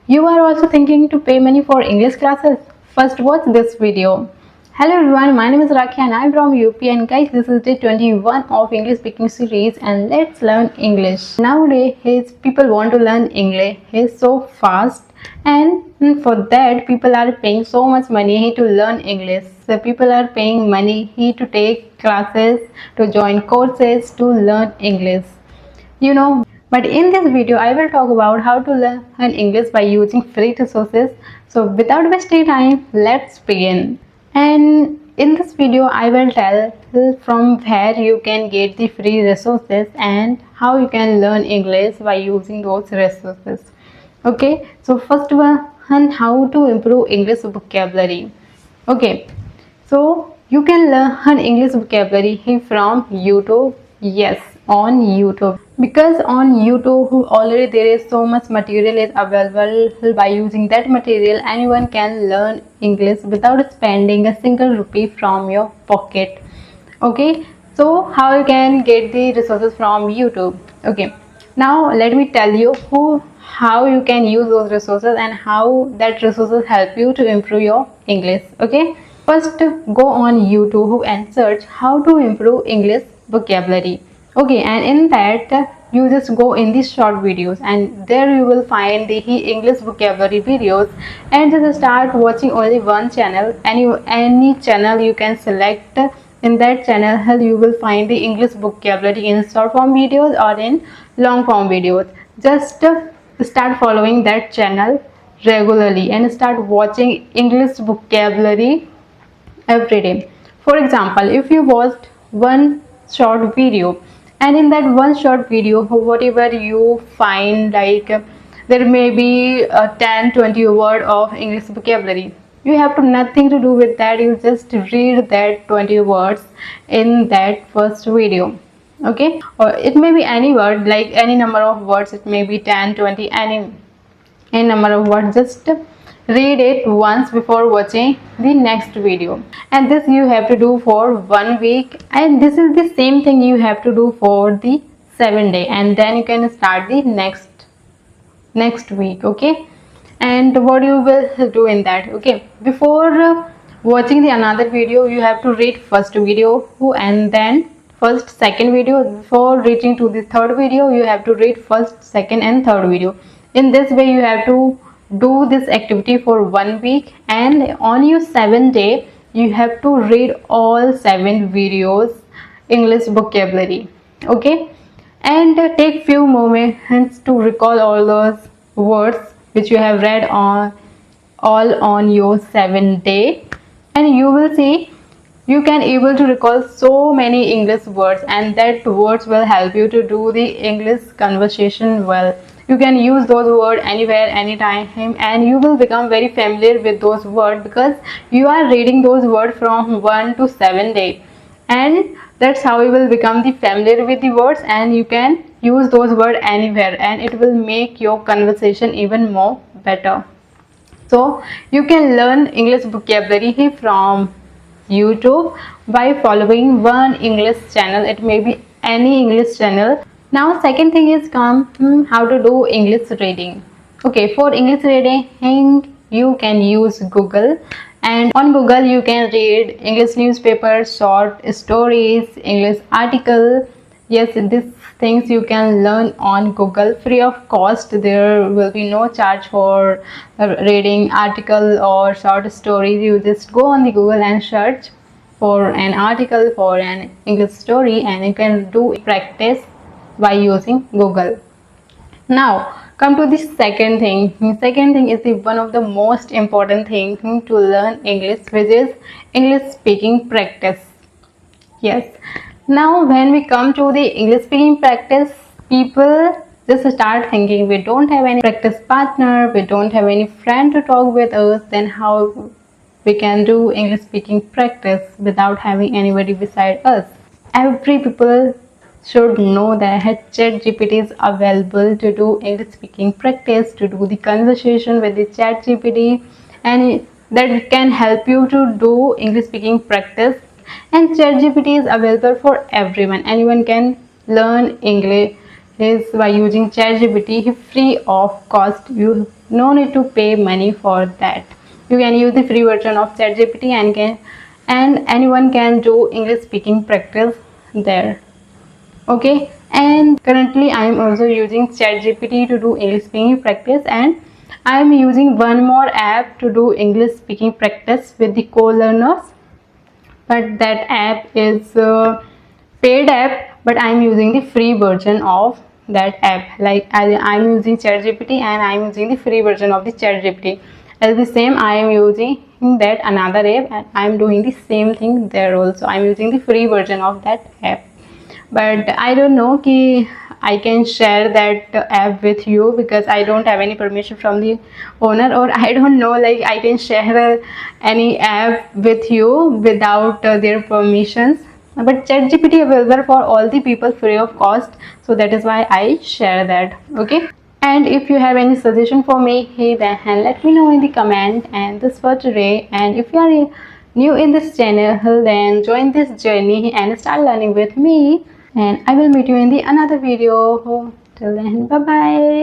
You are also thinking to pay money for English classes? First watch this video. Hello everyone, my name is Rakhi and I'm from UP, and guys, this is day 21 of English speaking series and let's learn English. Nowadays people want to learn English so fast, and for that people are paying so much money to learn English. So people are paying money to take classes, to join courses to learn English. But in this video I will talk about how to learn English by using free resources. So without wasting time, let's begin. And in this video I will tell from where you can get the free resources and how you can learn English by using those resources. Okay, so first one, how to improve English vocabulary. Okay, so you can learn English vocabulary from YouTube. Yes, on YouTube, because on YouTube already there is so much material is available. By using that material, anyone can learn English without spending a single rupee from your pocket. Okay, so how you can get the resources from YouTube? Okay, now let me tell you how you can use those resources and how that resources help you to improve your English. Okay, first go on YouTube and search how to improve English vocabulary. Okay, and in that you just go in these short videos and there you will find the English vocabulary videos, and just start watching only one channel. Any channel you can select. In that channel you will find the English vocabulary in short form videos or in long form videos. Just start following that channel regularly and start watching English vocabulary every day. For example, if you watched one short video, and in that one short video whatever you find, like there may be 10-20 word of English vocabulary, you have to nothing to do with that. You just read that 20 words in that first video. Okay, or it may be any word, like any number of words, it may be 10, 20, any number of words. Just read it once before watching the next video, and this you have to do for 1 week, and this is the same thing you have to do for the 7 day, and then you can start the next week. Okay, and what you will do in that? Okay, before watching the another video, you have to read first video and then first second video. Before reaching to the third video, you have to read first, second and third video. In this way you have to do this activity for 1 week, and on your 7th day you have to read all 7 videos English vocabulary. Okay, and take few moments to recall all those words which you have read on all on your 7th day, and you will see you can able to recall so many English words, and that words will help you to do the English conversation well. You can use those words anywhere, anytime, and you will become very familiar with those words because you are reading those words from 1 to 7 day, and that's how you will become the familiar with the words, and you can use those words anywhere, and it will make your conversation even more better. So you can learn English vocabulary from YouTube by following one English channel. It may be any English channel. Now second thing is how to do English reading. Okay, for English reading you can use Google, and on Google you can read English newspapers, short stories, English article. Yes, these things you can learn on Google free of cost. There will be no charge for reading article or short stories. You just go on the Google and search for an article, for an English story, and you can do practice by using Google. Now come to the second thing. Second thing is the one of the most important thing to learn English, which is English speaking practice. Yes. Now when we come to the English speaking practice, people just start thinking we don't have any practice partner, we don't have any friend to talk with us, then how we can do English speaking practice without having anybody beside us. Every people should know that ChatGPT is available to do English speaking practice, to do the conversation with the ChatGPT, and that can help you to do English speaking practice. And ChatGPT is available for everyone. Anyone can learn English is by using ChatGPT free of cost. You no need to pay money for that. You can use the free version of ChatGPT and anyone can do English speaking practice there. Okay, and currently I am also using ChatGPT to do English speaking practice, and I am using one more app to do English speaking practice with the co-learners, but that app is paid app, but I'm using the free version of that app. Like I'm using ChatGPT and I'm using the free version of the ChatGPT. As the same, I am using that another app and I'm doing the same thing there also. I'm using the free version of that app, but I don't know ki I can share that app with you because I don't have any permission from the owner, or I don't know, like I can share any app with you without their permissions. But ChatGPT available for all the people free of cost, so that is why I share that. Okay, and if you have any suggestion for me, hey, then let me know in the comment. And this for today. And if you are new in this channel, then join this journey and start learning with me. And I will meet you in the another video. Till then, bye bye.